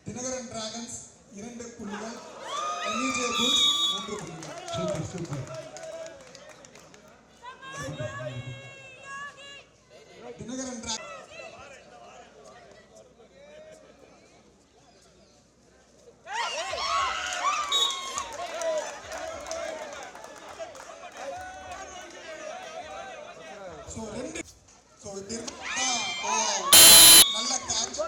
Dinakaran dragons 2 புள்ளிகள், MUJ bulls 3 புள்ளிகள். Super super. Dinakaran நல்ல கேட்ச்.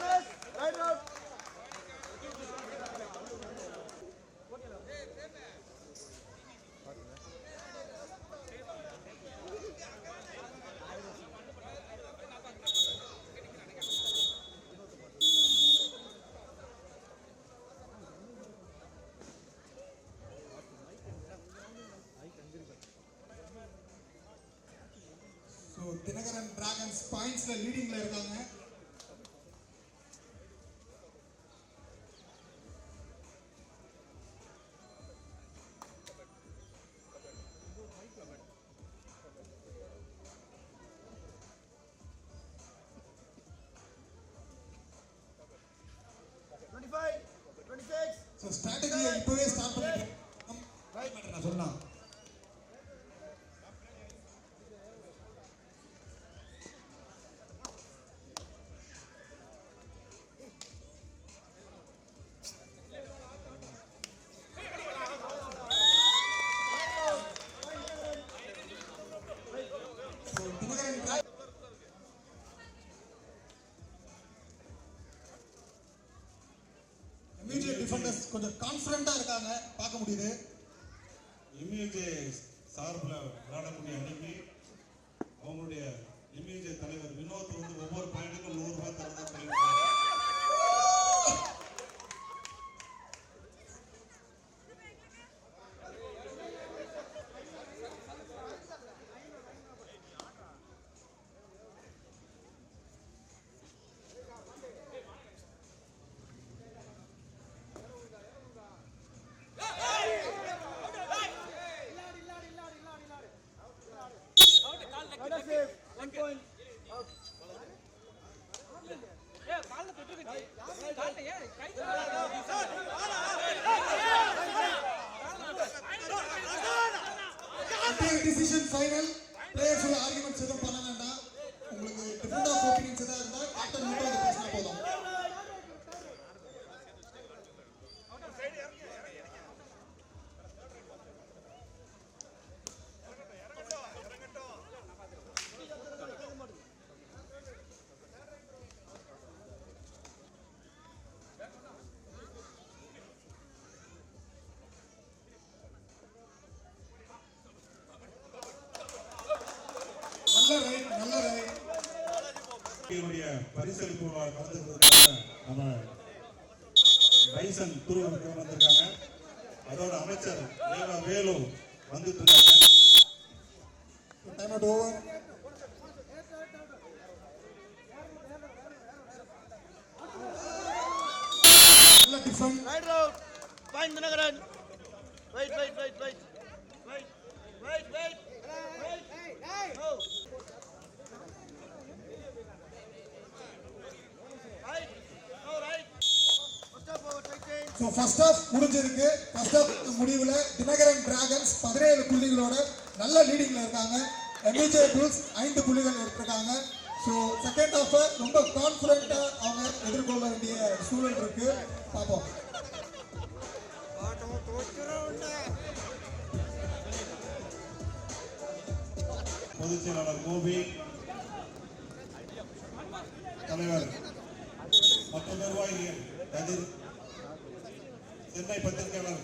தினகரன் டிராகன்ஸ் பாயிண்ட்ஸ்ல லீடிங்ல இருக்காங்க. ஸ்ட்ராட்டஜியை இப்பவே ஸ்டார்ட் பண்ணிட்டு நான் சொன்னா டிஃபெண்டர்ஸ் கொஞ்சம் கான்ஃபிடென்ட்டா இருக்காங்க, பார்க்க முடியுது. MUJ சார்பில் விளையாடக்கூடிய அன்னைக்கு அவங்களுடைய MUJ தலைவர் வினோத் வந்து ஒவ்வொரு பாயிண்ட்டுக்கும் 100 ரூபாய் தரதா சொல்லியிருக்காங்க. Decision final. பிளேயர்ஸ் ஆர்குமெண்ட்ஸ் எதுவும் பண்ண வேண்டாம். உங்களுக்கு டிஃபரெண்ட் ஆஃப் ஒபினியன்ஸ் ஏதாவது இருந்தா கேப்டன் மட்டும் அதை பேசினா போதும். பரிசளிப்பு கலந்துக்கிறதுக்காக நம்ம பைசன் துருவுக்கு வந்திருக்காங்க. அதோட அமைச்சர் வேலு வந்துட்டு இருக்காங்க. Time out over. different. Right round. Fine, Dinakaran. Wait. No. Right. No, right. First half over, tight change. So first half முடிஞ்சிருக்கு. ஃபர்ஸ்ட் ஹாஃப் முடிவில் தினகரன் டிராகன்ஸ் 17 புள்ளிகளோட நல்ல லீடிங்ல இருக்காங்க. எம்ஏஜே புல்ஸ் 5 புள்ளிகள் எடுத்திருக்காங்க. ஸோ செகண்ட் ஹாஃப் ரொம்ப கான்ஃபிடென்ட்டா அவங்க எதிர்கொள்ள வேண்டிய சூழல் இருக்கு. பார்ப்போம். பொதுச் செயலாளர் கோபி, தலைவர் மற்றும் நிர்வாகிகள் கதிர், சென்னை பத்திரிகையாளர்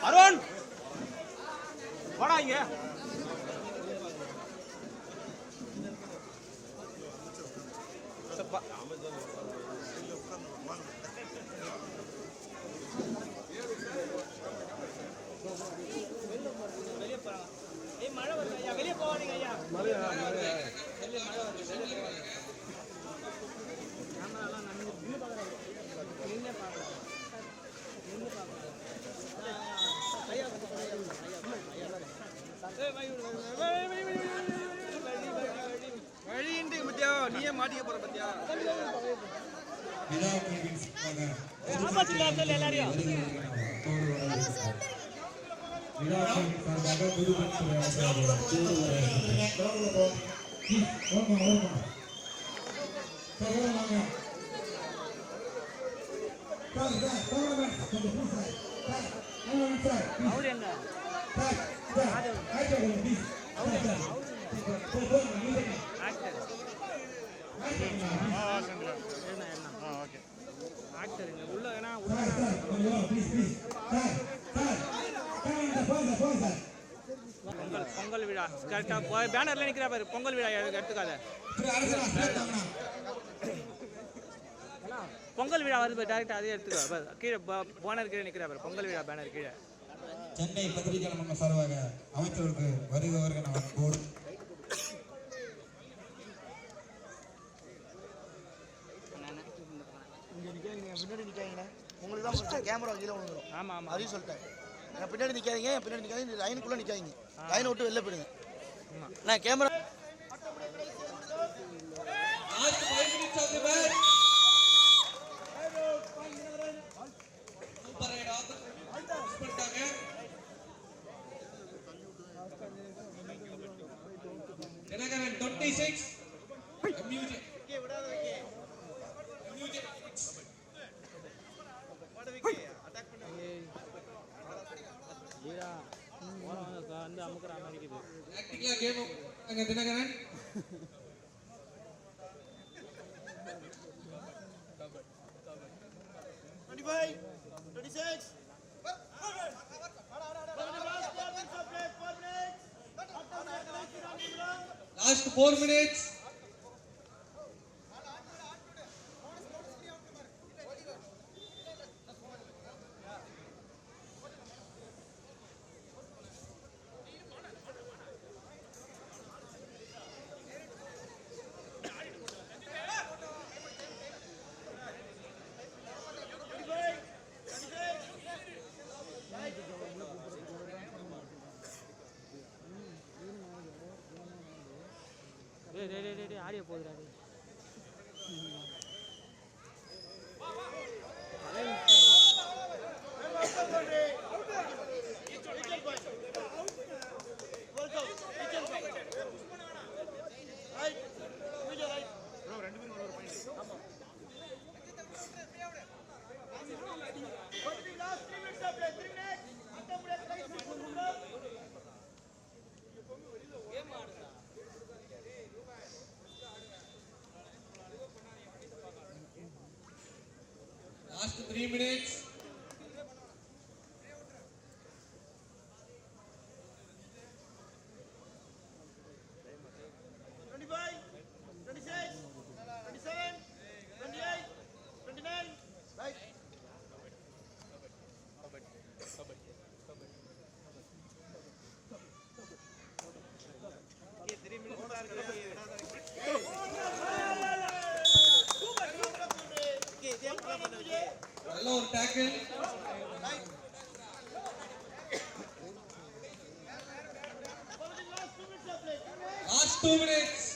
அருண் வாடா இங்க. மழை வருது ஐயா, வெளியே போவாதீங்க ஐயா. வழியின்றி பத்தியா, நீயே மாட்டிக்க போற பத்தியா. பொங்கல் விழா கரெக்டா பேனர்ல நிக்கிற பாரு. பொங்கல் விழா எடுத்துக்காத. பொங்கல் விழா வருது டைரக்டா அதே எடுத்துக்கோ. கீழே பேனர் கீழே நிக்கிற பாரு. பொங்கல் விழா பேனர் கீழே. சென்னை பத்திரிகையாளர் மன்றம் சார்பாக அமைச்சருக்கு வருக நான் போர்டு. பின்னாடி நிக்காதீங்க. உங்களுக்கு தான் கேமரா கீழே விழுந்துரும். ஆமா அதையும் சொல்லிட்டேன். நான் பின்னாடி நிக்காதீங்க, பின்னாடி நிக்காதீங்க, லைனுக்குள்ள நிக்காதீங்க. லைனை விட்டு வெளில போயிடுங்க. நான் camera Dinakaran 26 Dinakaran last 4 minutes. Audio போகுதுடா. Last 3 minutes. 25, 26. Last 2 minutes.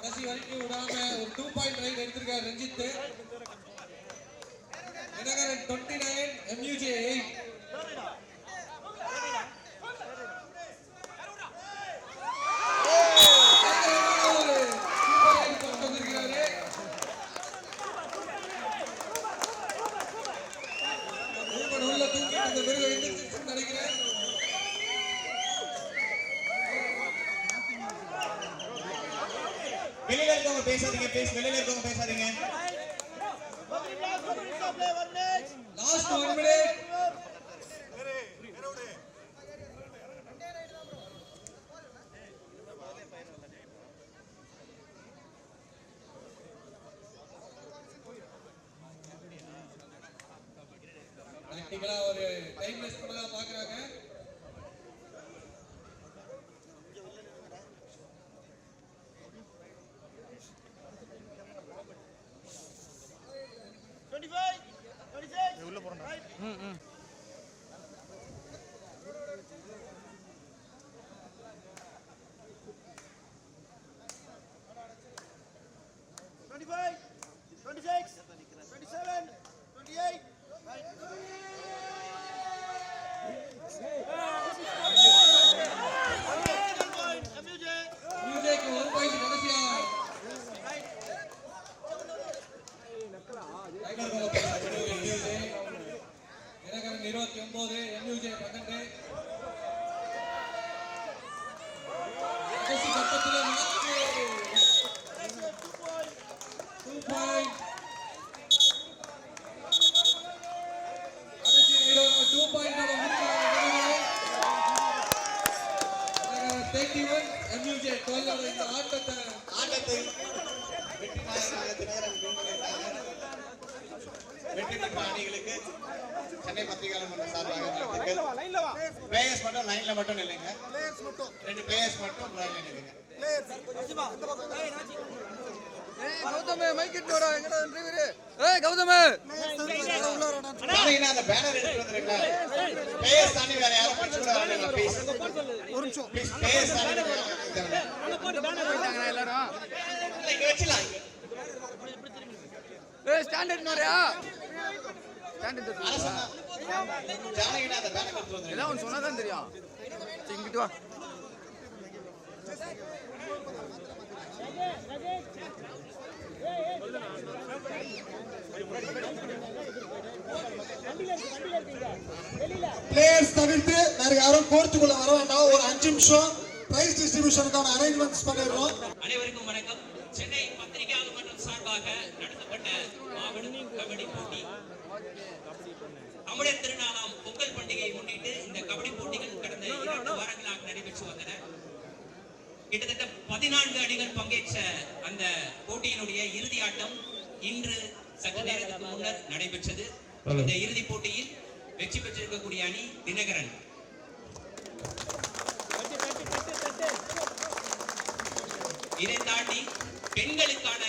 கடைசி வரைக்கும் விடாம ஒரு 2 பாயிண்ட் ரைட் எடுத்திருக்காரு ரஞ்சித். தினகரன் 29, MUJ 8. உள்ள தூக்கி அந்த விருது எடுத்து நினைக்கிறேன். வெளியில இருக்கவங்க பேசாதீங்க, வெளியில இருக்கவங்க பேசாதீங்க. Last 1 minute. டாக்டிக்கலா ஒரு டைம் வேஸ்ட் பண்ணலாம் பாக்குறாங்க. உள்ள போறேன்டா. மியூசிக் 1 பாயிண்ட் கடைசியா. தினகரன் 29, MUJ 12. கடைசி கட்டத்துல மாற்று 2 பாயிண்ட். கடைசி 2 பாயிண்ட் முடிக்கிறாங்க. 31, MUJ 12. இந்த ஆட்டத்தை வெற்றி நாயகனாக தினகரன் வின் பண்ணியிருக்காங்க. வெற்றி பெற்ற அணிகளுக்கு சென்னை பத்திரிகையாளர் மன்ற சார்பாக வாழ்த்துக்கள். பிளேயர்ஸ் மட்டும் லைன்ல மட்டும் நில்லுங்க. 2 பிளேயர்ஸ் மட்டும் லைன்ல நில்லுங்க. கௌதமே மைக் எடுத்துடா எங்கடா டிரைவர் கௌதமே நாளைக்கு அந்த பேனர் எடுத்து வந்துருங்க. பிளேயர்ஸ் தாண்டி வேற யாரும் பஞ்சு கூட வராங்க ப்ளீஸ். ஒரு நிமிஷம் பிளேயர்ஸ் தாண்டி போயிட்டாங்க எல்லாரும் இங்க வெச்சலாம். ஸ்டாண்ட் எடுத்துறியா ஸ்டாண்ட் எடுத்து ஜானகினா அந்த பேனர் எடுத்து வந்துருங்க. ஏதோ ஒன்று சொன்னாதான் தெரியும். இங்கிட்டு வா பிளேயர்ஸ் தவிர்த்து வேற யாரும் கோர்ட்டுக்குள்ள வர வேண்டாம். ஒரு 5 நிமிஷம் பிரைஸ் டிஸ்ட்ரிபியூஷனுக்கான அரேஞ்ச்மெண்ட்ஸ் பண்ணிடுறோம். அனைவருக்கும் வணக்கம். சென்னை பத்திரிகையாளர் மன்றம் சார்பாக நடத்தப்பட்ட மாபெரும் கபடி போட்டி தமிழர் திருநாளாம் பொங்கல் பண்டிகையை முன்னிட்டு இந்த கபடி போட்டிகள் கடந்த 2 வாரங்களாக நடைபெற்று வந்தன. கிட்டத்தட்ட 14 அணிகள் பங்கேற்ற அந்த போட்டியினுடைய இறுதி ஆட்டம் இன்று சற்று நேரத்துக்கு முன்னர் நடைபெற்றது. இந்த இறுதிப் போட்டியில் வெற்றி பெற்றிருக்கக்கூடிய அணி தினகரன். இதை தாண்டி பெண்களுக்கான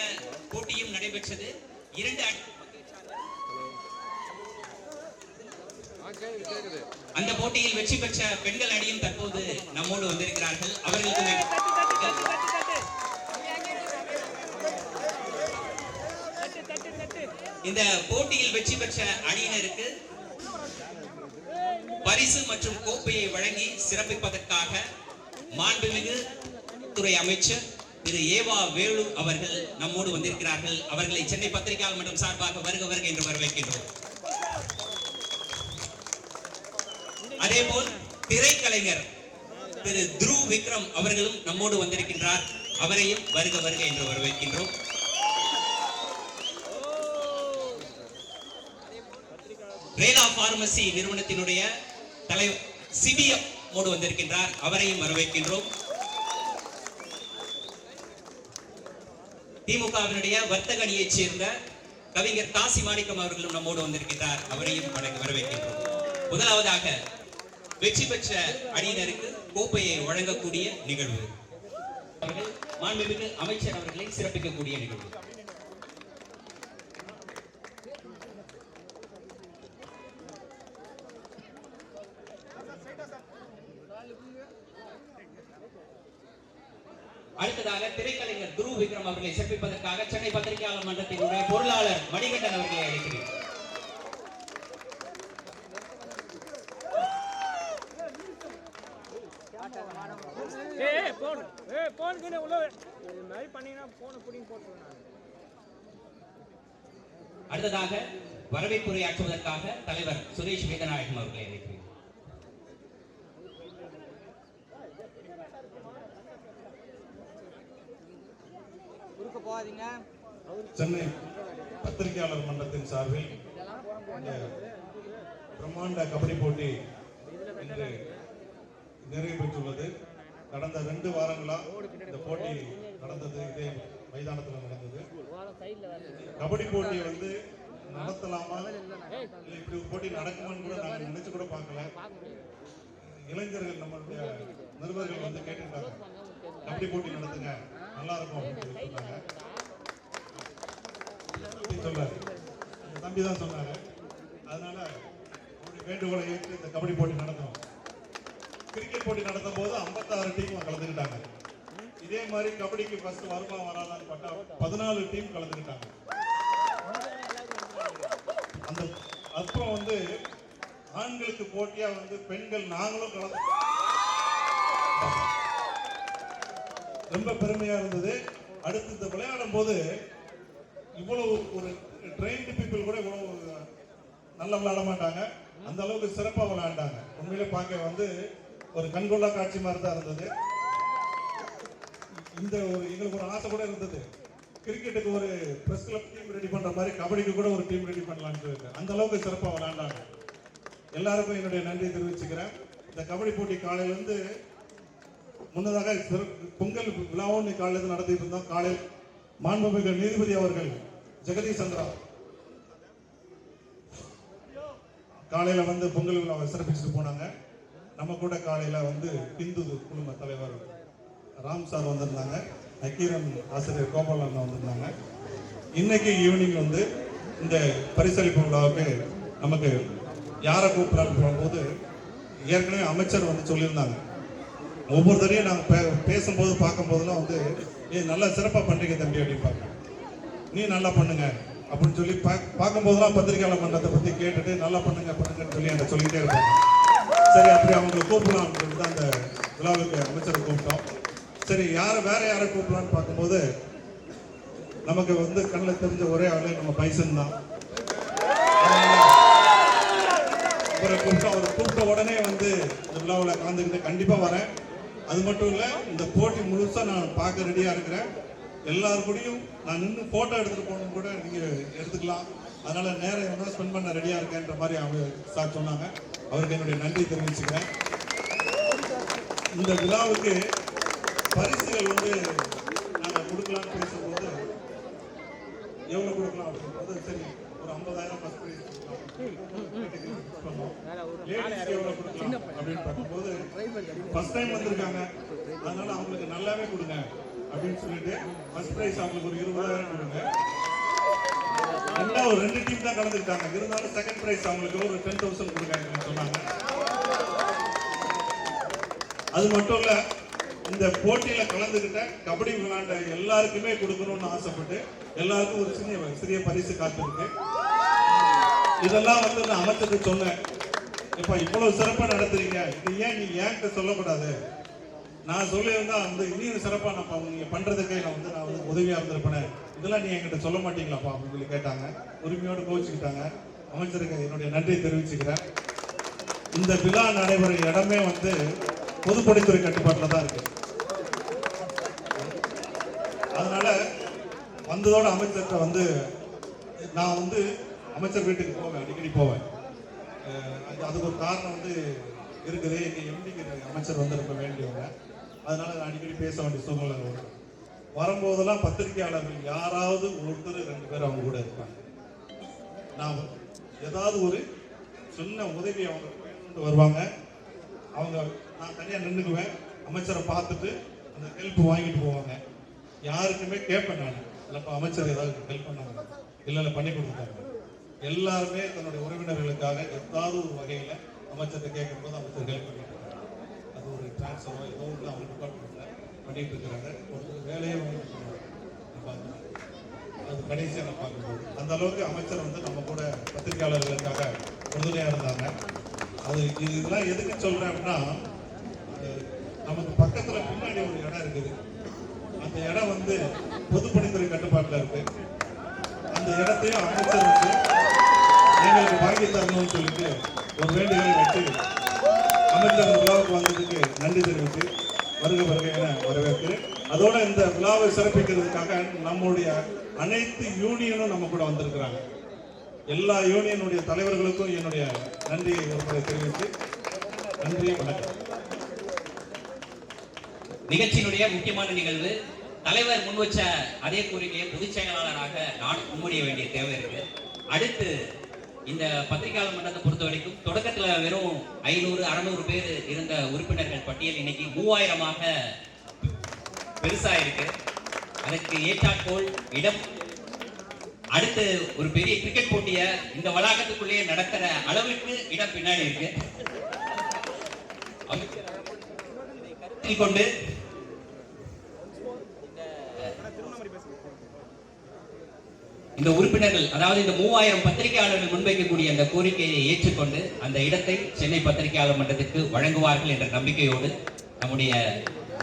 போட்டியும் நடைபெற்றது. 2 அந்த போட்டியில் வெற்றி பெற்ற பெண்கள் அணியும் தற்போது நம்மோடு வந்திருக்கிறார்கள். அவர்களுக்கு இந்த போட்டியில் வெற்றி பெற்ற அணியினருக்கு பரிசு மற்றும் கோப்பையை வழங்கி சிறப்பிப்பதற்காக மாண்புமிகு துறை அமைச்சர் திரு ஏவா வேலு அவர்கள் நம்மோடு வந்திருக்கிறார்கள். அவர்களை சென்னை பத்திரிகையாளர் மன்றம் சார்பாக வருக வருக என்று வரவேற்கின்றோம். அதேபோல் திரைக்கலைஞர் திரு துருவ் விக்ரம் அவர்களும் நம்மோடு வந்திருக்கின்றார். அவரையும் வருக வருக என்று வரவேற்கின்றோம். ரேலா பார்மசி நிறுவனத்தினுடைய தலைவர் சிபிஎம் மோடு வந்திருக்கின்றார், அவரையும் வரவேற்கின்றோம். திமுகவினுடைய வர்த்தக அணியைச் சேர்ந்த கவிஞர் காசி மாணிக்கம் அவர்களும் நம்மோடு வந்திருக்கின்றார், அவரையும் வரவேற்கின்றோம். முதலாவதாக வெற்றி பெற்ற அணியினருக்கு கோப்பையை வழங்கக்கூடிய நிகழ்வு. அவர்கள் மாண்புமிகு அமைச்சர் அவர்களை சிறப்பிக்கக்கூடிய நிகழ்வு. அடுத்ததாக திரைக்கலைஞர் துரு விக்ரம் அவர்களை சிறப்பிப்பதற்காக சென்னை பத்திரிகையாளர் மன்றத்தினுடைய பொருளாளர் மணிகண்டன் அவர்களை அழைக்கிறேன். அடுத்ததாக வரவேற்புரையாற்றுவதற்காக தலைவர் சுரேஷ் வேதநாயகம் அவர்களை அழைக்கிறேன். சென்னை பத்திரிகையாளர் மன்றத்தின் சார்பில் இந்த பிரம்மாண்ட கபடி போட்டி இன்று நிறைவு பெற்றுள்ளது. கடந்த 2 வாரங்களா இந்த போட்டி நடந்தது, இதே மைதானத்தில் நடந்தது. கபடி போட்டி வந்து நடத்தலாமா இல்லை இப்படி ஒரு போட்டி நடக்குமான்னு கூட நாங்கள் நினைச்சு கூட பார்க்கல. இளைஞர்கள் நம்மளுடைய நிருபர்கள் வந்து கேட்டுட்டாங்க, கபடி போட்டி நடத்துங்க நல்லா இருக்கும் அப்படின்னு சொன்னாங்க. சொன்னாரு, தம்பி தான் சொன்னாங்க. அதனால ஒரு வேண்டுகோளை ஏற்று இந்த கபடி போட்டி நடத்தணும். கிரிக்கெட் போட்டி நடத்தும் போது 56 டீம் கலந்துக்கிட்டாங்க. இதே மாதிரி கபடிக்கு ஃபர்ஸ்ட் வருமா வராதான்னு பார்த்தா 14 டீம் கலந்துக்கிட்டாங்க. அந்த அப்புறம் வந்து ஆண்களுக்கு போட்டியா வந்து பெண்கள் நாங்களும் கலந்து ரொம்ப பெருமையா இருந்தது. அடுத்து இந்த விளையாடும் போது இவ்வளவு ஒரு ட்ரெயின்டு பீப்புள் கூட இவ்வளவு நல்லா விளையாட மாட்டாங்க, அந்த அளவுக்கு சிறப்பாக விளையாண்டாங்க. உண்மையிலே பார்க்க வந்து ஒரு கண்கொள்ளா காட்சி மாதிரி தான் இருந்தது. இந்த ஒரு எங்களுக்கு ஒரு ஆசை கூட இருந்தது, கிரிக்கெட்டுக்கு ஒரு பிரஸ் கிளப் டீம் ரெடி பண்ற மாதிரி கபடிக்கு கூட ஒரு டீம் ரெடி பண்ணலான்னு. அந்த அளவுக்கு சிறப்பாக விளையாண்டாங்க. எல்லாருக்கும் என்னுடைய நன்றி தெரிவிச்சுக்கிறேன். இந்த கபடி போட்டி காலையிலேருந்து முன்னதாக பொங்கல் விழாவும் காலையில நடத்திட்டு இருந்தோம். காலையில் மாண்புமிகு நீதிபதி அவர்கள் ஜெகதீஷ் சந்திரா காலையில வந்து பொங்கல் விழாவை சிறப்பிச்சுட்டு போனாங்க. நம்ம கூட காலையில வந்து இந்து குழும தலைவர் ராம் சார் வந்திருந்தாங்க, நக்கீரன் ஆசிரியர் கோபாலன் வந்திருந்தாங்க. இன்னைக்கு ஈவினிங் வந்து இந்த பரிசளிப்பு விழாவுக்கு நமக்கு யாரை கூப்பிடலான்னு போகும்போது ஏற்கனவே அமைச்சர் வந்து சொல்லியிருந்தாங்க. ஒவ்வொரு தடையும் நாங்கள் பேசும்போது பார்க்கும்போதெல்லாம் வந்து நல்லா சிறப்பாக பண்ணுறீங்க தம்பி அப்படின்பாங்க, நீ நல்லா பண்ணுங்க அப்படின்னு சொல்லி பார்க்கும்போதெல்லாம் பத்திரிகையாளர் மன்றத்தை பற்றி கேட்டுட்டு நல்லா பண்ணுங்கன்னு சொல்லி அதை சொல்லிகிட்டே இருப்பாங்க. சரி, அப்படி அவங்களை கூப்பிடலாம் அப்படின்னு தான் அந்த விழாவுக்கு அமைச்சரை கூப்பிட்டோம். சரி, வேற யாரை கூப்பிடலான்னு பார்க்கும்போது நமக்கு வந்து கண்ணில் தெரிஞ்ச ஒரே ஆளு நம்ம பைசன் தான். அவரை கூப்பிட்ட உடனே வந்து இந்த விழாவில் கலந்துக்கிட்டு கண்டிப்பாக வரேன். அது மட்டும் இல்லை, இந்த போட்டி முழுசாக நான் பார்க்க ரெடியாக இருக்கிறேன். எல்லாருக்கூடையும் நான் நின்று ஃபோட்டோ எடுத்துகிட்டு போகணும் கூட நீங்கள் எடுத்துக்கலாம். அதனால் நேரம் என்ன ஸ்பெண்ட் பண்ண ரெடியாக இருக்கேன்ற மாதிரி அவங்க சார் சொன்னாங்க. அவருக்கு என்னுடைய நன்றி தெரிவிச்சுக்கிறேன். இந்த விழாவுக்கு பரிசுகள் வந்து நாங்கள் கொடுக்கலான்னு பேசும்போது எவ்வளோ கொடுக்கலாம் அப்படின்றது, சரி ஒரு 50,000 ஃபர்ஸ்ட் ப்ரைஸ் லேடிஸ்க்கு எவ்வளோ கொடுக்கலாம் அப்படின்னு பார்க்கும்போது ஃபர்ஸ்ட் டைம் வந்திருக்காங்க, அதனால அவங்களுக்கு நல்லாவே கொடுங்க அப்படின்னு சொல்லிட்டு ஃபர்ஸ்ட் ப்ரைஸ் அவங்களுக்கு ஒரு 20,000 கொடுங்க. ஒரு 2 டீம் தான் கலந்துக்கிட்டாங்க, இருந்தாலும் செகண்ட் ப்ரைஸ் அவங்களுக்கு ஒரு 10,000 கொடுங்க சொன்னாங்க. அது மட்டும் இல்ல, இந்த போட்டியில கலந்துகிட்ட கபடி விளையாண்ட எல்லாருக்குமே கொடுக்கணும்னு ஆசைப்பட்டு எல்லாருக்கும் ஒரு சிறிய பரிசு காத்திருக்கு. இதெல்லாம் வந்து நான் அமைச்சருக்கு சொன்னேன், இப்ப இவ்வளவு சிறப்பா நடத்துறீங்க, இது ஏன் நீ ஏன்கிட்ட சொல்லக்கூடாது, நான் சொல்லியிருந்தா வந்து இன்னும் சிறப்பா நான் நீங்க பண்றதுக்கே நான் வந்து உதவியா இருந்திருப்பேன், இதெல்லாம் நீ என்கிட்ட சொல்ல மாட்டீங்களாப்பா அப்படின்னு சொல்லி கேட்டாங்க. உரிமையோடு கோச்சிக்கிட்டாங்க. அமைச்சருக்கு என்னுடைய நன்றி தெரிவிச்சுக்கிறேன். இந்த விழா நடைபெறும் இடமே வந்து பொதுப்பணித்துறை கட்டுப்பாட்டில் தான் இருக்கு. அதனால வந்ததோட அமைச்சர்கிட்ட வந்து நான் வந்து அமைச்சர் வீட்டுக்கு போவேன், அடிக்கடி போவேன். அதுக்கு ஒரு காரணம் வந்து இருக்குது. எங்கள் எம்டிக்கு அமைச்சர் வந்து ரொம்ப வேண்டியவங்க. அதனால நான் அடிக்கடி பேச வேண்டிய சூழ்நிலை வரும். வரும்போதெல்லாம் பத்திரிகையாளர்கள் யாராவது ஒருத்தர் 2 பேர் அவங்க கூட இருப்பாங்க. நான் ஏதாவது ஒரு சின்ன உதவி அவங்க வேணும்னு வருவாங்க. அவங்க நான் தனியாக நின்றுக்குவேன். அமைச்சரை பார்த்துட்டு அந்த ஹெல்ப் வாங்கிட்டு போவாங்க. யாருக்குமே கேட்பேன் நான், இல்லைப்பா அமைச்சர் ஏதாவது ஹெல்ப் பண்ணாங்க, இல்லை பண்ணி கொடுத்துட்டாங்க. எல்லாருமே தன்னுடைய உறவினர்களுக்காக ஏதாவது ஒரு வகையில் அமைச்சர்கிட்ட கேட்கும்போது அமைச்சர் ஹெல்ப் பண்ணிட்டு இருக்காங்க. அது ஒரு டிரான்ஸ்ஃபரோ ஏதோ ஒன்று அவங்க டிபார்ட்மெண்ட்டில் பண்ணிட்டு இருக்கிறாங்க. ஒரு வேலையை வாங்கிட்டு பார்க்குறேன். அது கடைசியாக நான் பார்க்கும்போது அந்த அளவுக்கு அமைச்சர் வந்து நம்ம கூட பத்திரிகையாளர்களுக்காக உறுதுணையாக இருந்தாங்க. அது இதெல்லாம் எதுக்கு சொல்கிறேன் அப்படின்னா, நமக்கு பக்கத்தில் பின்னாடி ஒரு இடம் இருக்குது. அந்த இடம் வந்து பொதுப்பணித்துறை கட்டுப்பாட்டில் இருக்கு. அந்த இடத்தையும் அமைச்சர் வந்து எங்களுக்கு வாங்கி தரணும்னு சொல்லிட்டு ஒரு வேண்டுகோளை வச்சு அமைச்சர் விழாவுக்கு வந்ததுக்கு நன்றி தெரிவித்து வருக என வரவேற்கிறேன். அதோட இந்த விழாவை சிறப்பிக்கிறதுக்காக நம்முடைய அனைத்து யூனியனும் நம்ம கூட வந்திருக்கிறாங்க. எல்லா யூனியனுடைய தலைவர்களுக்கும் என்னுடைய நன்றியை ஒருமுறை தெரிவித்து நன்றி, வணக்கம். நிகழ்ச்சியினுடைய முக்கியமான நிகழ்வு, தலைவர் முன் வச்ச அதே கோரிக்கையை பொதுச் செயலாளராக நான் முன்மொழிய வேண்டிய தேவை இருக்கு. அடுத்து இந்த பத்திரிகையாளர் மன்றத்தை பொறுத்த வரைக்கும் தொடக்கத்துல வெறும் 500-600 பேர் இருந்த உறுப்பினர்கள் பட்டியல் இன்னைக்கு 3000ஆக பெருசா இருக்கு. அதற்கு ஏற்றாற்போல் இடம் அடுத்து ஒரு பெரிய கிரிக்கெட் போட்டியை இந்த வளாகத்துக்குள்ளேயே நடத்துற அளவுக்கு இடம் பின்னாடி இருக்கு. கருத்தில் கொண்டு இந்த உறுப்பினர்கள், அதாவது இந்த 3000 பத்திரிகையாளர்கள் முன்வைக்கக்கூடிய அந்த கோரிக்கையை ஏற்றுக்கொண்டு அந்த இடத்தை சென்னை பத்திரிகையாளர் மன்றத்திற்கு வழங்குவார்கள் என்ற நம்பிக்கையோடு நம்முடைய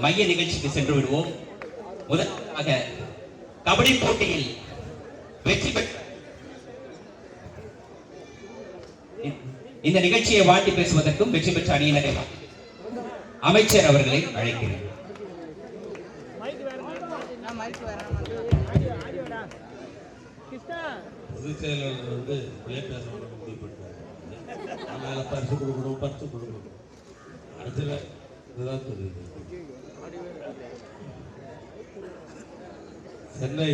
மைய நிகழ்ச்சிக்கு சென்று விடுவோம். முதலாக கபடி போட்டியில் வெற்றி பெற்ற இந்த நிகழ்ச்சியை வாழ்த்தி பேசுவதற்கும் வெற்றி பெற்ற அணியினரை அமைச்சர் அவர்களை அழைக்கிறேன். பொதுச் செயலாளர் வந்து பேசணும் முடிவு பண்ணிட்டாங்க. அதனால பரிசு கொடுக்கணும். அடுத்த இதுதான் தெரியுது. சென்னை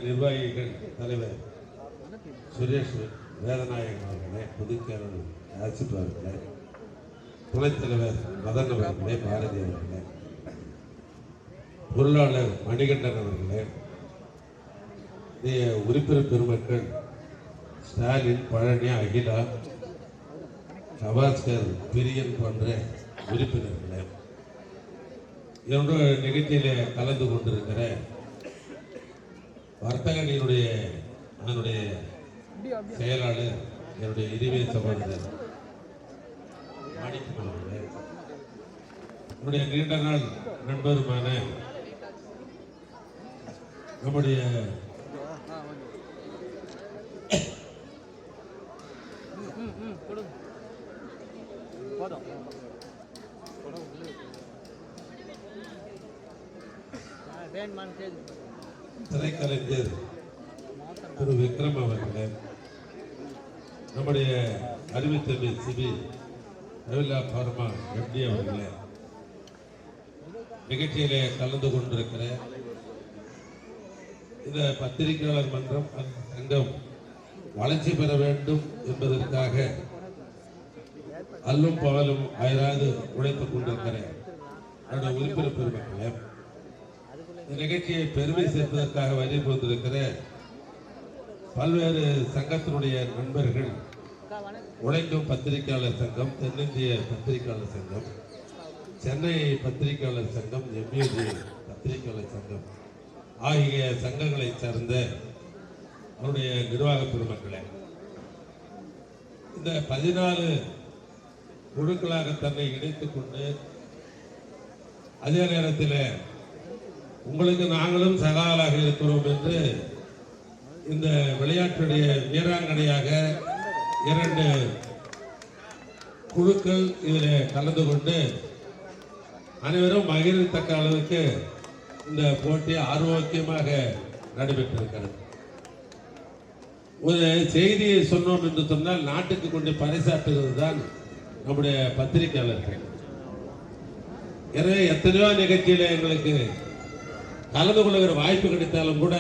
நிர்வாகிகள் தலைவர் சுரேஷ் வேதநாயகன் அவர்களே, பொதுச் செயலாளர் ஆசிப் அவர்களே, துணைத் தலைவர் மதன் அவர்களே, பாரதி அவர்களே, பொருளாளர் மணிகண்டன் அவர்களே, உறுப்பினர் பெருமக்கள் ஸ்டாலின், பழனி, அகிலா, கவாஸ்கர், பிரியன் போன்ற உறுப்பினர்களே, என்னுடைய நிகழ்ச்சியில கலந்து கொண்டிருக்கிற வர்த்தக அணியினுடைய அதனுடைய செயலாளர் என்னுடைய இனிமே சகோதரர் மாணிக்கம் அவர்களே, என்னுடைய நீண்ட நாள் நண்பருமான நம்முடைய திரைக்கலைஞர் திரு விக்ரம் அவர்களே, நம்முடைய அறிவித்தம்பி சிபி ரவிலா பார்மா எம்டி அவர்களே, நிகழ்ச்சியிலே கலந்து கொண்டிருக்கிற இந்த பத்திரிகையாளர் மன்றம் சங்கம் வளர்ச்சி பெற வேண்டும் என்பதற்காக அல்லும் பகலும் அயராது உழைத்துக் கொண்டிருக்கிற என்னுடைய உறுப்பினர் பெருமக்களே, இந்த நிகழ்ச்சியை பெருமை சேர்ப்பதற்காக வருகை கொண்டிருக்கிற பல்வேறு சங்கத்தினுடைய நண்பர்கள், உழைக்கும் பத்திரிகையாளர் சங்கம், தென்னிந்திய பத்திரிகையாளர் சங்கம், சென்னை பத்திரிகையாளர் சங்கம், எம்யூஜி பத்திரிகையாளர் சங்கம் ஆகிய சங்கங்களை சார்ந்த அவருடைய நிர்வாக பெருமக்களே, இந்த 14 குழுக்களாக தன்னை இணைத்துக் கொண்டு அதே நேரத்தில் உங்களுக்கு நாங்களும் சகாலாக இருக்கிறோம் என்று இந்த விளையாட்டுடைய வீராங்கனையாக 2 குழுக்கள் இதில் கலந்து கொண்டு அனைவரும் மகிழத்தக்க அளவுக்கு இந்த போட்டி ஆரோக்கியமாக நடைபெற்றிருக்கிறது. ஒரு செய்தியை சொன்னோம் என்று சொன்னால் நாட்டுக்கு கொண்டு பறைசாற்றுவது தான் நம்முடைய பத்திரிகையாளர்கள். எனவே எத்தனையோ நிகழ்ச்சியில எங்களுக்கு கலந்து கொள்ளுகிற வாய்ப்பு கிடைத்தாலும் கூட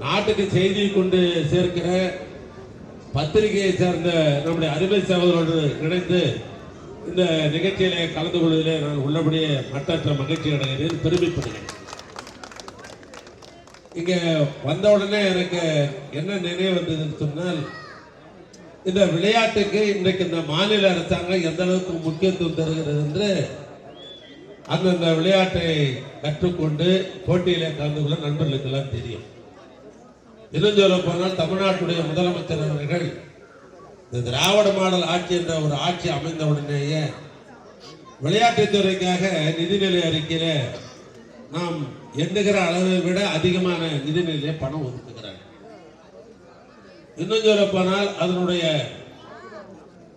நாட்டுக்கு செய்தியை கொண்டு சேர்க்கிற பத்திரிகையை சேர்ந்த நம்முடைய அருமை சகோதரோடு இணைந்து இந்த நிகழ்ச்சியிலே கலந்து கொள்வதிலே நான் உள்ளபடியே மற்றற்ற மகிழ்ச்சி அடைகிறேன், பெருமைப்படுகிறேன். இங்க வந்த உடனே எனக்கு என்ன நினைவு வந்ததுன்னு சொன்னால், இந்த விளையாட்டுக்கு இன்றைக்கு இந்த மாநில அரசாங்கம் எந்த அளவுக்கு முக்கியத்துவம் தருகிறது என்று அந்தந்த விளையாட்டை கற்றுக்கொண்டு போட்டியிலே கலந்து கொள்ள நண்பர்களுக்கெல்லாம் தெரியும். இன்னும் சொல்ல போனால் தமிழ்நாட்டுடைய முதலமைச்சர் அவர்கள் இந்த திராவிட மாடல் ஆட்சி என்ற ஒரு ஆட்சி அமைந்த உடனேயே விளையாட்டுத்துறைக்காக நிதிநிலை அறிக்கையில நாம் எண்ணுகிற அளவை விட அதிகமான நிதிநிலையை பணம் ஒதுக்குகிறார். இன்னும் சொல்ல போனால் அதனுடைய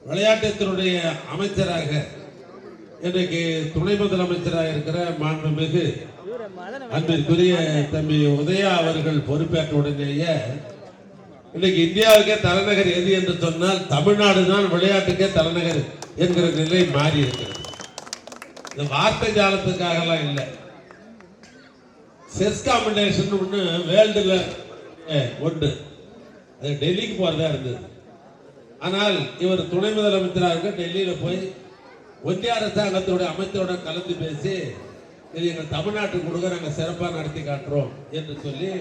விளையாட்டுத்துறையுடைய அமைச்சராக இன்றைக்கு துணை முதலமைச்சராக இருக்கிற மாண்புமிகு அன்பிற்குரிய தம்பி உதயா அவர்கள் பொறுப்பேற்ற உடனேயே இன்னைக்கு இந்தியாவுக்கே தலைநகர் எது என்று சொன்னால் தமிழ்நாடு தான் விளையாட்டுக்கே தலைநகர் என்கிற நிலை மாறி இருக்கிறது. இந்த வார்த்தை ஜாலத்துக்காகலாம் இல்லை. செஸ் காம்படிஷன் ஒன்று வேர்ல்டுல ஒன்று, அது டெல்லிக்கு போறதா இருந்தது. ஆனால் இவர் துணை முதலமைச்சராக இருக்க டெல்லியில போய் ஒன்றிய அரசாங்கத்தோட அமைச்சரோட கலந்து பேசி இது எங்கள் தமிழ்நாட்டுக்கு கொடுக்க நாங்கள் சிறப்பாக நடத்தி காட்டுறோம் என்று சொல்லி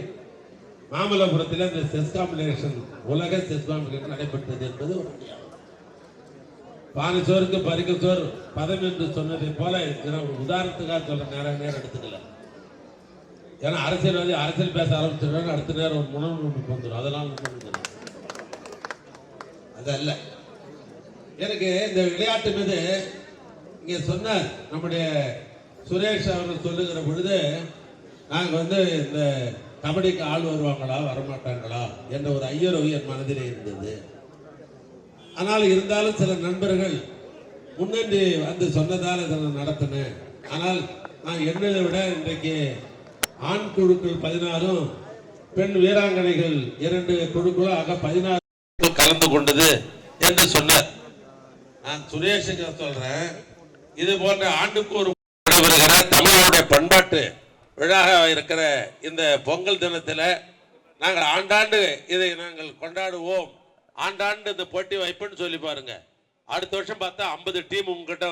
மாமல்லபுரத்தில் இந்த செஸ் காம்படிஷன் உலக செஸ் காம்படிஷன் நடைபெற்றது என்பது ஒரு பானைச்சோருக்கு பறிக்கச்சோர் பதம் என்று சொன்னதை போல உதாரணத்துக்காக சொல்ற நேரம் எடுத்துக்கல. ஏன்னா அரசியல்வாதி அரசியல் பேச ஆரம்பிச்சிருக்காங்க, அடுத்த நேரம் ஒரு முன்னோக்கு வந்துடும். அதெல்லாம் அதல்ல. எனக்கு இந்த விளையாட்டு மீது இங்கே சொன்ன நம்முடைய சுரேஷ் அவர்கள் சொல்லுகிற பொழுது நாங்கள் இந்த கபடிக்கு ஆள் வருவாங்களா வரமாட்டாங்களா என்ற ஒரு ஐயரவு என் மனதிலே இருந்தது. ஆனால் இருந்தாலும் சில நண்பர்கள் முன்னேறி வந்து சொன்னதால் இதை நான் நடத்தினேன். ஆனால் நான் என்னதை விட இன்றைக்கு ஆண் குழுக்கள் 16 பெண் வீராங்கனைகள் 2 குழுக்களும் ஆக 16 கலந்து கொண்டது என்று சொன்னார். நான் சுரேஷுக்கு சொல்றேன், இது போன்ற ஆண்டுக்கு ஒரு தமிழனுடைய பண்பாட்டு விழாவாக இருக்கிற இந்த பொங்கல் தினத்தில் நாங்கள் ஆண்டாண்டு இதை நாங்கள் கொண்டாடுவோம், ஆண்டாண்டு இந்த போட்டி வைப்புன்னு சொல்லி பாருங்க. அடுத்த வருஷம் பார்த்தா 50 டீம் உங்ககிட்ட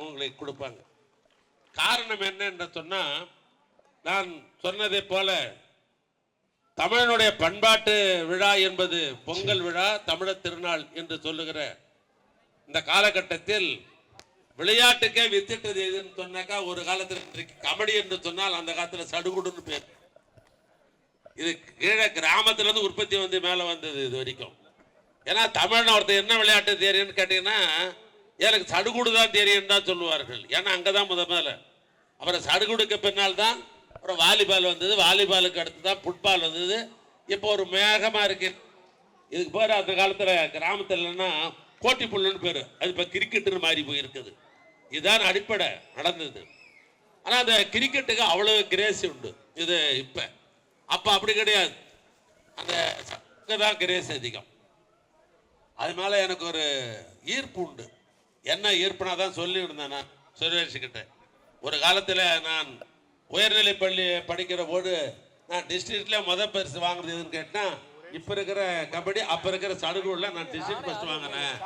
உங்களுக்கு கொடுப்பாங்க. காரணம் என்ன என்று சொன்னா, நான் சொன்னதை போல தமிழனுடைய பண்பாட்டு விழா என்பது பொங்கல் விழா, தமிழர் திருநாள் என்று சொல்லுகிற இந்த காலகட்டத்தில் விளையாட்டுக்கே வித்திட்டது எதுன்னு சொன்னாக்கா, ஒரு காலத்தில் கபடி என்று சொன்னால் அந்த காலத்தில் சடுகுடுன்னு பேர். இது கீழே கிராமத்துல இருந்து உற்பத்தி மேல வந்தது இது வரைக்கும். ஏன்னா தமிழ்நாடு ஒருத்தர் என்ன விளையாட்டு தெரியும்னு கேட்டீங்கன்னா, எனக்கு சடுகுடு தான் தெரியும் தான் சொல்லுவார்கள். ஏன்னா அங்கதான் முதல்ல. அப்புறம் சடுகுடுக்கு பின்னால் தான் அப்புறம் வாலிபால் வந்தது, வாலிபாலுக்கு அடுத்து தான் ஃபுட்பால் வந்தது. இப்போ ஒரு மேகமா இருக்கு. இதுக்கு பேர் அந்த காலத்துல கிராமத்துலன்னா கோட்டி புல்லுன்னு பேரு, அது இப்ப கிரிக்கெட்டுன்னு மாறி போயிருக்குது. இதுதான் அடிப்படை நடந்தது. ஆனா அந்த கிரிக்கெட்டுக்கு அவ்வளவு கிரேஸ் உண்டு. இது அப்ப அப்படி கிடையாது, அந்த கிரேஸ் அதிகம். அது மேல எனக்கு ஒரு ஈர்ப்பு உண்டு. என்ன ஈர்ப்புனா தான் சொல்லி இருந்தேன் நான் சுரேஷ்கிட்ட. ஒரு காலத்துல நான் உயர்நிலை பள்ளி படிக்கிற போது நான் டிஸ்ட்ரிக்ட்ல முதல் பரிசு வாங்குறது எதுன்னு கேட்டா, இப்ப இருக்கிற கபடி அப்ப இருக்கிற சடுகுடுல நான் டிஸ்ட்ரிக்ட் ஃபர்ஸ்ட் வாங்கினேன்.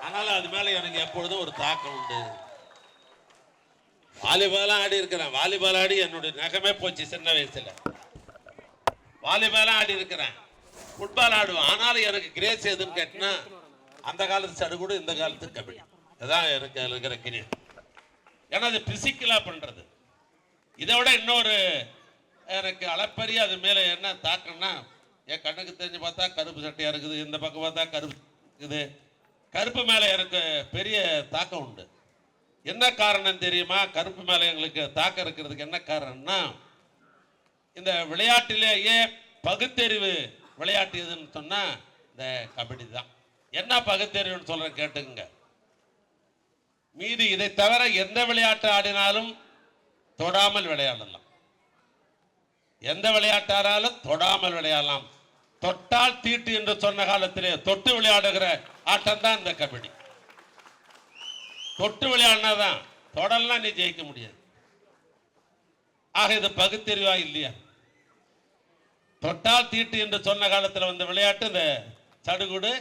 அதனால அது மேல எனக்கு எப்பொழுதும் ஒரு தாக்கம் உண்டு. வாலிபாலாம் ஆடி இருக்கிறேன். வாலிபால் ஆடி என்னுடைய நகமே போச்சு சின்ன வயசுல. வாலிபாலாம் ஆடி இருக்கிறேன், ஃபுட்பால் ஆடுவேன். ஆனாலும் எனக்கு கிரேஸ் எதுன்னு கேட்டா, அந்த காலத்து சடுகுடு, இந்த காலத்து கபடி. அதான் எனக்கு இருக்கிற கிரேஸ். ஏன்னா அது பிசிக்கலா பண்றது. இதை விட இன்னொரு எனக்கு அளப்பரிய அது மேல என்ன தாக்கம்னா, என் கண்ணுக்கு தெரிஞ்சு பார்த்தா கருப்பு சட்டையா இருக்குது, இந்த பக்கம் பார்த்தா கருப்பு இருக்குது. கருப்பு மேல எனக்கு பெரிய தாக்கம் உண்டு. என்ன காரணம் தெரியுமா? கருப்பு மேல எங்களுக்கு தாக்கம் இருக்கிறதுக்கு என்ன காரணம்னா, இந்த விளையாட்டிலேயே பகுத்தறிவு விளையாட்டு எதுன்னு சொன்னா இந்த கபடி தான். என்ன பகுத்தறிவுன்னு சொல்றேன் கேட்டுங்க. மீதி இதை தவிர எந்த விளையாட்டு ஆடினாலும் தொடாமல் விளையாடலாம். எந்த விளையாட்டு ஆனாலும் தொடாமல் விளையாடலாம். தொட்டால் தீட்டு என்று சொன்ன காலத்திலே தொட்டு விளையாடுகிற ஆட்டம் தான் இந்த கபடி. தொட்டு விளையாடினாதான், தொடலாம் நீ ஜெயிக்க முடியாது. ஆக இது பகுத்தறிவா இல்லையா? தொட்டால் தீட்டு என்று சொன்ன காலத்தில் வந்த விளையாட்டு இந்த சடுகுடு.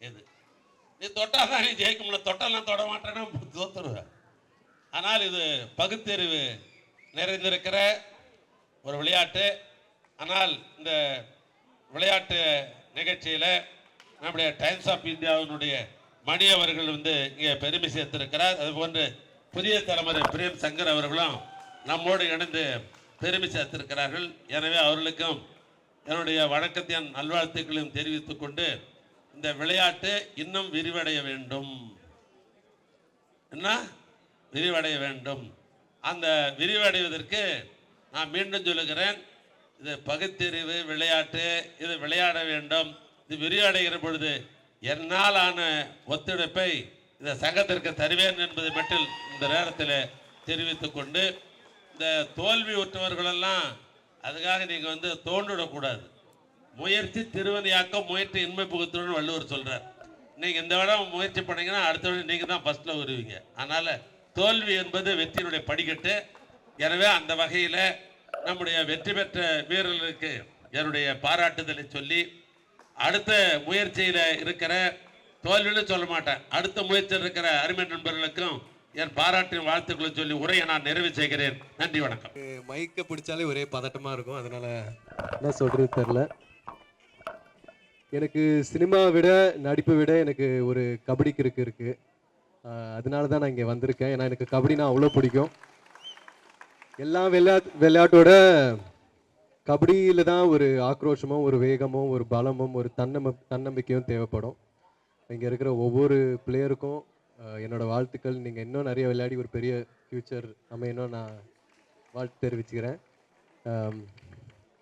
இது நீ தொட்டாதான் நீ ஜெயிக்க முடியல, தொட்டெல்லாம் தொட மாட்டேன்னா தோத்துருவ. ஆனால் இது பகுத்தறிவு நிறைந்திருக்கிற ஒரு விளையாட்டு. ஆனால் இந்த விளையாட்டு நிகழ்ச்சியில் நம்முடைய டைம்ஸ் ஆஃப் இந்தியாவினுடைய மணி அவர்கள் இங்கே பெருமை சேர்த்திருக்கிறார். அதுபோன்று புதிய தலைமுறை பிரேம் சங்கர் அவர்களும் நம்மோடு இணைந்து பெருமை சேர்த்திருக்கிறார்கள். எனவே அவர்களுக்கும் என்னுடைய வணக்கத்தையும் நல்வாழ்த்துக்களையும் தெரிவித்துக் கொண்டு, இந்த விளையாட்டு இன்னும் விரிவடைய வேண்டும். என்ன விரிவடைய வேண்டும்? அந்த விரிவடைவதற்கு நான் மீண்டும் சொல்லுகிறேன், இது பகுத்தறிவு விளையாட்டு. இது விளையாட வேண்டும். இது விரிவடைகிற பொழுது என்னால் ஆன ஒத்துழைப்பை இந்த சங்கத்திற்கு தருவேன் என்பதை மட்டும் இந்த நேரத்தில் தெரிவித்துக் கொண்டு, இந்த தோல்வி உற்றவர்களெல்லாம் அதுக்காக நீங்கள் தோன்றிடக்கூடாது. முயற்சி திருவனையாக்கம், முயற்சி இன்மை புகுத்துடன் வள்ளுவர் சொல்கிறார். நீங்கள் இந்த விடம் முயற்சி பண்ணீங்கன்னா அடுத்த விட நீங்கள் தான் ஃபஸ்ட்டில் வருவீங்க. அதனால் தோல்வி என்பது வெற்றியினுடைய படிக்கட்டு. எனவே அந்த வகையில் நம்முடைய வெற்றி பெற்ற வீரர்களுக்கு என்னுடைய பாராட்டுதலை சொல்லி, அடுத்த முயற்சியில் இருக்கிற, தோல்வின்னு சொல்ல மாட்டேன், அடுத்த முயற்சியில் இருக்கிற அருமை நண்பர்களுக்கும் என் பாராட்டின் வாழ்த்துக்களை சொல்லி உரையை நான் நிறைவு செய்கிறேன். நன்றி, வணக்கம். மைக்கை பிடிச்சாலே ஒரே பதட்டமாக இருக்கும். அதனால் என்ன சொல்கிறது தெரில. எனக்கு சினிமாவை விட நடிப்பை விட எனக்கு ஒரு கபடி கிறுக்கு இருக்குது. அதனால தான் நான் இங்கே வந்திருக்கேன். ஏன்னா எனக்கு கபடினா அவ்வளோ பிடிக்கும். எல்லா விளையாட்டோட கபடியில் தான் ஒரு ஆக்ரோஷமும், ஒரு வேகமும், ஒரு பலமும், ஒரு தன்னம்பிக்கையும் தேவைப்படும். இங்கே இருக்கிற ஒவ்வொரு பிளேயருக்கும் என்னோடய வாழ்த்துக்கள். நீங்கள் இன்னும் நிறைய விளையாடி ஒரு பெரிய ஃப்யூச்சர் அமையணும் நான் வாழ்த்து தெரிவிச்சுக்கிறேன்.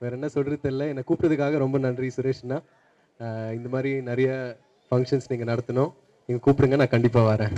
வேறு என்ன சொல்கிறது தெரியல. என்னை கூப்பிட்டதுக்காக ரொம்ப நன்றி சுரேஷ்ண்ணா. இந்த மாதிரி நிறைய ஃபங்க்ஷன்ஸ் நீங்கள் நடத்தணும். நீங்கள் கூப்பிடுங்க, நான் கண்டிப்பாக வரேன்.